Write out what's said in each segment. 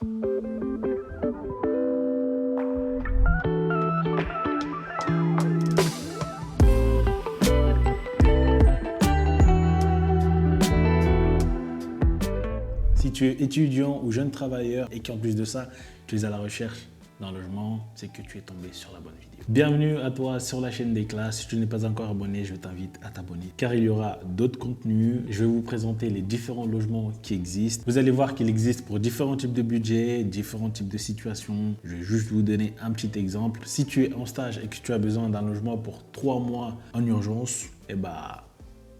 Si tu es étudiant ou jeune travailleur et qu'en plus de ça, tu es à la recherche d'un logement, c'est que tu es tombé sur la bonne vidéo. Bienvenue à toi sur la chaîne des classes. Si tu n'es pas encore abonné, je t'invite à t'abonner car il y aura d'autres contenus. Je vais vous présenter les différents logements qui existent. Vous allez voir qu'il existe pour différents types de budgets, différents types de situations. Je vais juste vous donner un petit exemple. Si tu es en stage et que tu as besoin d'un logement pour 3 mois en urgence,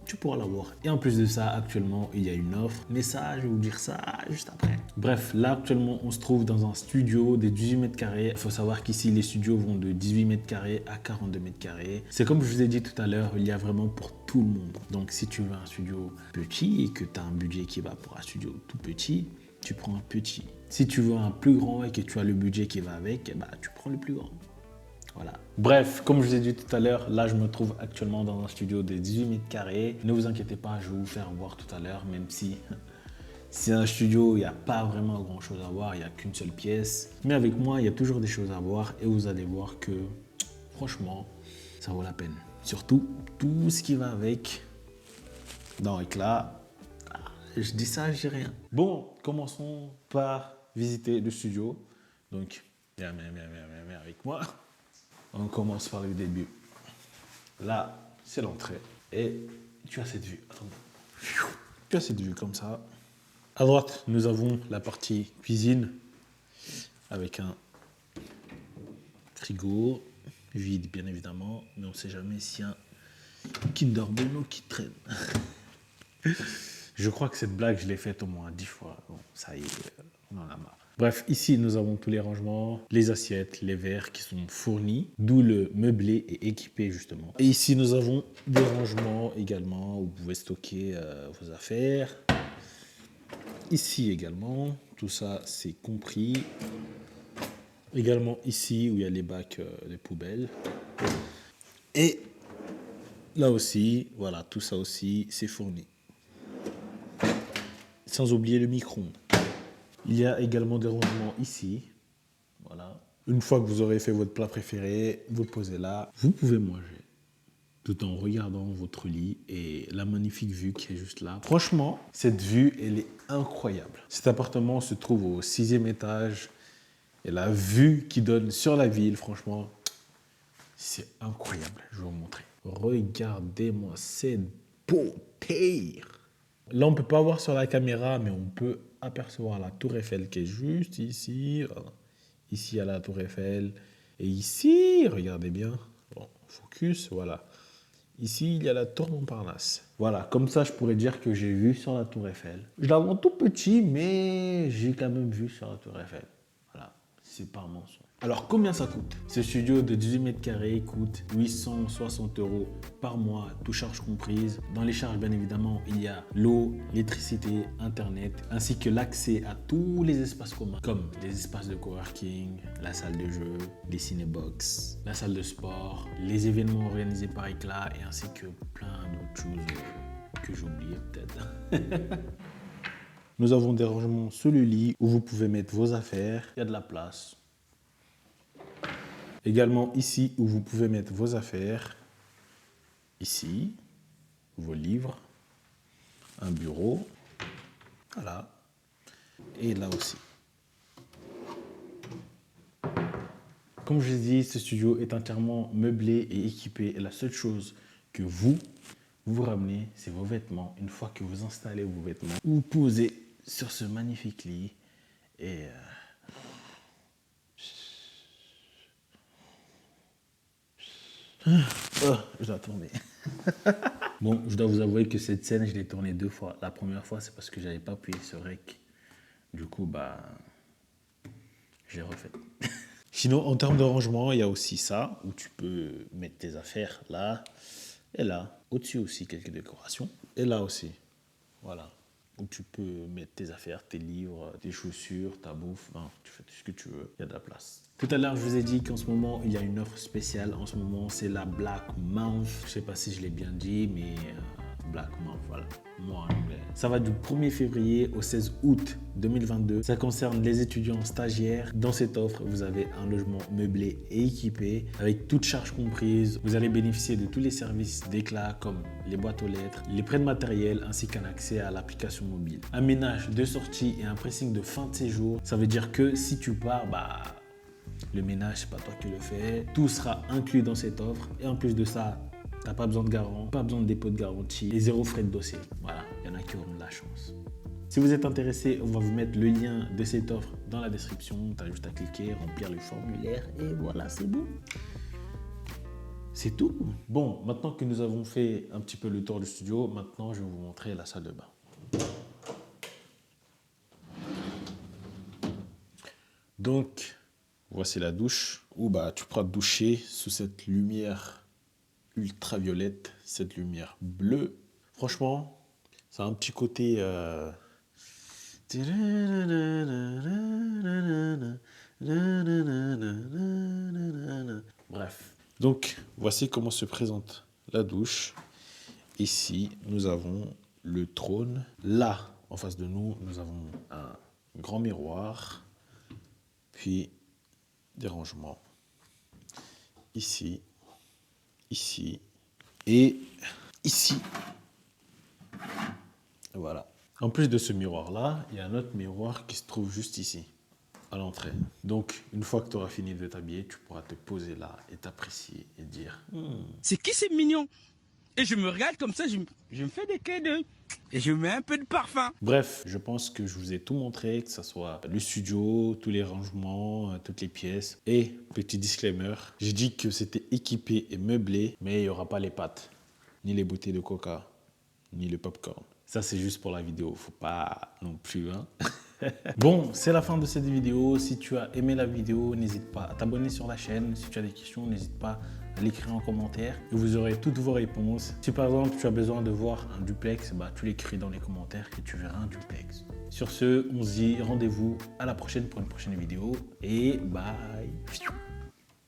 tu pourras l'avoir. Et en plus de ça, actuellement, il y a une offre. Mais ça, je vais vous dire ça juste après. Bref, là, actuellement, on se trouve dans un studio de 18 mètres carrés. Il faut savoir qu'ici, les studios vont de 18 mètres carrés à 42 mètres carrés. C'est comme je vous ai dit tout à l'heure, il y a vraiment pour tout le monde. Donc, si tu veux un studio petit et que tu as un budget qui va pour un studio tout petit, tu prends un petit. Si tu veux un plus grand et que tu as le budget qui va avec, tu prends le plus grand. Voilà. Bref, comme je vous ai dit tout à l'heure, là je me trouve actuellement dans un studio de 18 mètres carrés. Ne vous inquiétez pas, je vais vous faire voir tout à l'heure, même si c'est un studio, il n'y a pas vraiment grand chose à voir, il n'y a qu'une seule pièce. Mais avec moi, il y a toujours des choses à voir et vous allez voir que franchement, ça vaut la peine. Surtout tout ce qui va avec. Donc là, je dis ça, je dis rien. Bon, commençons par visiter le studio. Donc, viens avec moi. On commence par le début. Là, c'est l'entrée. Et tu as cette vue. Attends. Tu as cette vue comme ça. À droite, nous avons la partie cuisine avec un frigo vide, bien évidemment. Mais on ne sait jamais s'il y a un Kinder Bueno qui traîne. Je crois que cette blague, je l'ai faite au moins 10 fois. Bon, ça y est, on en a marre. Bref, ici, nous avons tous les rangements, les assiettes, les verres qui sont fournis, d'où le meublé est équipé, justement. Et ici, nous avons des rangements également où vous pouvez stocker vos affaires. Ici également, tout ça, c'est compris. Également ici, où il y a les bacs de poubelles. Et là aussi, voilà, tout ça aussi, c'est fourni. Sans oublier le micro-ondes. Il y a également des rangements ici. Voilà. Une fois que vous aurez fait votre plat préféré, vous le posez là. Vous pouvez manger tout en regardant votre lit et la magnifique vue qui est juste là. Franchement, cette vue, elle est incroyable. Cet appartement se trouve au 6e étage et la vue qui donne sur la ville, franchement, c'est incroyable. Je vais vous montrer. Regardez-moi cette beauté. Là, on ne peut pas voir sur la caméra, mais on peut apercevoir la tour Eiffel qui est juste ici. Ici, il y a la tour Eiffel. Et ici, regardez bien. Bon, focus, voilà. Ici, il y a la tour Montparnasse. Voilà, comme ça, je pourrais dire que j'ai vu sur la tour Eiffel. Je la vois tout petit, mais j'ai quand même vu sur la tour Eiffel. Voilà, c'est pas un mensonge. Alors, combien ça coûte? Ce studio de 18 mètres carrés coûte 860 € par mois, toutes charges comprises. Dans les charges, bien évidemment, il y a l'eau, l'électricité, Internet, ainsi que l'accès à tous les espaces communs, comme les espaces de coworking, la salle de jeu, les cinébox, la salle de sport, les événements organisés par Éclat, et ainsi que plein d'autres choses que j'ai oubliées peut-être. Nous avons des rangements sous le lit où vous pouvez mettre vos affaires. Il y a de la place. Également ici où vous pouvez mettre vos affaires. Ici, vos livres, un bureau. Voilà. Et là aussi. Comme je l'ai dit, ce studio est entièrement meublé et équipé. Et la seule chose que vous ramenez, c'est vos vêtements. Une fois que vous installez vos vêtements, vous posez sur ce magnifique lit et... Oh, je dois tourner. Bon, je dois vous avouer que cette scène, je l'ai tournée 2 fois. La première fois, c'est parce que j'avais pas appuyé sur Rec. Du coup, je l'ai refait. Sinon, en termes de rangement, il y a aussi ça, où tu peux mettre tes affaires là et là. Au-dessus aussi, quelques décorations. Et là aussi, voilà. Où tu peux mettre tes affaires, tes livres, tes chaussures, ta bouffe. Enfin, tu fais tout ce que tu veux, il y a de la place. Tout à l'heure, je vous ai dit qu'en ce moment, il y a une offre spéciale. En ce moment, c'est la Black Month. Je ne sais pas si je l'ai bien dit, mais black month, voilà, mois en anglais. Ça va du 1er février au 16 août 2022. Ça concerne les étudiants stagiaires. Dans cette offre, vous avez un logement meublé et équipé avec toutes charges comprises. Vous allez bénéficier de tous les services d'Éclat comme les boîtes aux lettres, les prêts de matériel ainsi qu'un accès à l'application mobile. Un ménage de sortie et un pressing de fin de séjour. Ça veut dire que si tu pars, le ménage, c'est pas toi qui le fais. Tout sera inclus dans cette offre. Et en plus de ça, t'as pas besoin de garant, pas besoin de dépôt de garantie et 0 frais de dossier. Voilà, il y en a qui auront de la chance. Si vous êtes intéressé, on va vous mettre le lien de cette offre dans la description. Tu as juste à cliquer, remplir le formulaire et voilà, c'est bon. C'est tout. Bon, maintenant que nous avons fait un petit peu le tour du studio, maintenant je vais vous montrer la salle de bain. Donc, voici la douche où tu pourras te doucher sous cette lumière ultraviolette, cette lumière bleue. Franchement, ça a un petit côté... Bref. Donc, voici comment se présente la douche. Ici, nous avons le trône. Là, en face de nous, nous avons un grand miroir. Puis, des rangements. Ici, ici et ici. Voilà. En plus de ce miroir-là, il y a un autre miroir qui se trouve juste ici, à l'entrée. Donc, une fois que tu auras fini de t'habiller, tu pourras te poser là et t'apprécier et dire c'est qui c'est mignon? Et je me regarde comme ça, je me fais des quais d'œil. Et je mets un peu de parfum. Bref, je pense que je vous ai tout montré, que ce soit le studio, tous les rangements, toutes les pièces. Et petit disclaimer, j'ai dit que c'était équipé et meublé, mais il n'y aura pas les pâtes, ni les bouteilles de coca, ni le popcorn. Ça, c'est juste pour la vidéo, faut pas non plus, hein. Bon, c'est la fin de cette vidéo. Si tu as aimé la vidéo, n'hésite pas à t'abonner sur la chaîne. Si tu as des questions, n'hésite pas à l'écrire en commentaire et vous aurez toutes vos réponses. Si par exemple tu as besoin de voir un duplex, tu l'écris dans les commentaires et tu verras un duplex. Sur ce, on se dit rendez-vous à la prochaine pour une prochaine vidéo et bye.